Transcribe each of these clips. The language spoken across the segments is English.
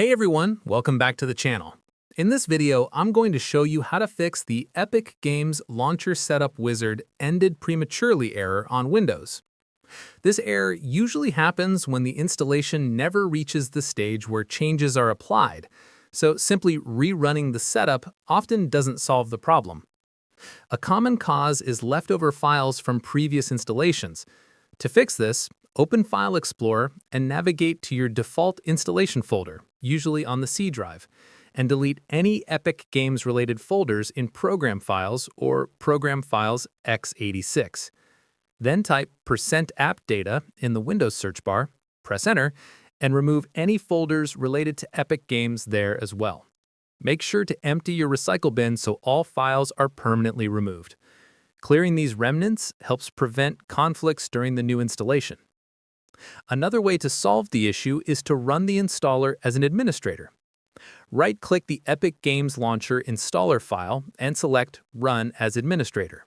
Hey everyone, welcome back to the channel. In this video, I'm going to show you how to fix the Epic Games Launcher Setup Wizard Ended Prematurely error on Windows. This error usually happens when the installation never reaches the stage where changes are applied, so simply rerunning the setup often doesn't solve the problem. A common cause is leftover files from previous installations. To fix this, open File Explorer and navigate to your default installation folder, usually on the C drive, and delete any Epic Games-related folders in Program Files or Program Files x86. Then type %appdata in the Windows search bar, press Enter, and remove any folders related to Epic Games there as well. Make sure to empty your recycle bin so all files are permanently removed. Clearing these remnants helps prevent conflicts during the new installation. Another way to solve the issue is to run the installer as an administrator. Right-click the Epic Games Launcher installer file and select Run as Administrator.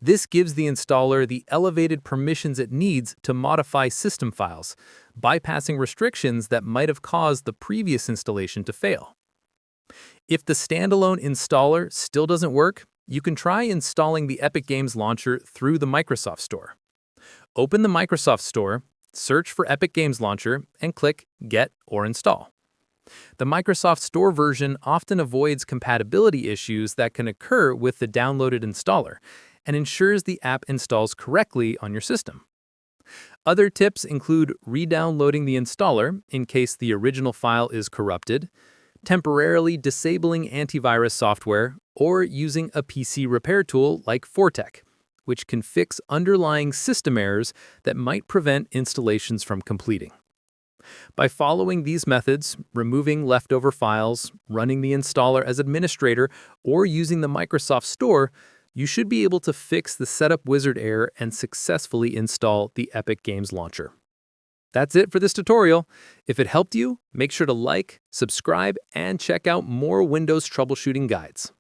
This gives the installer the elevated permissions it needs to modify system files, bypassing restrictions that might have caused the previous installation to fail. If the standalone installer still doesn't work, you can try installing the Epic Games Launcher through the Microsoft Store. Open the Microsoft Store, search for Epic Games Launcher, and click Get or Install. The Microsoft Store version often avoids compatibility issues that can occur with the downloaded installer and ensures the app installs correctly on your system. Other tips include re-downloading the installer in case the original file is corrupted, temporarily disabling antivirus software, or using a PC repair tool like Fortech, which can fix underlying system errors that might prevent installations from completing. By following these methods, removing leftover files, running the installer as administrator, or using the Microsoft Store, you should be able to fix the Setup Wizard error and successfully install the Epic Games Launcher. That's it for this tutorial. If it helped you, make sure to like, subscribe, and check out more Windows troubleshooting guides.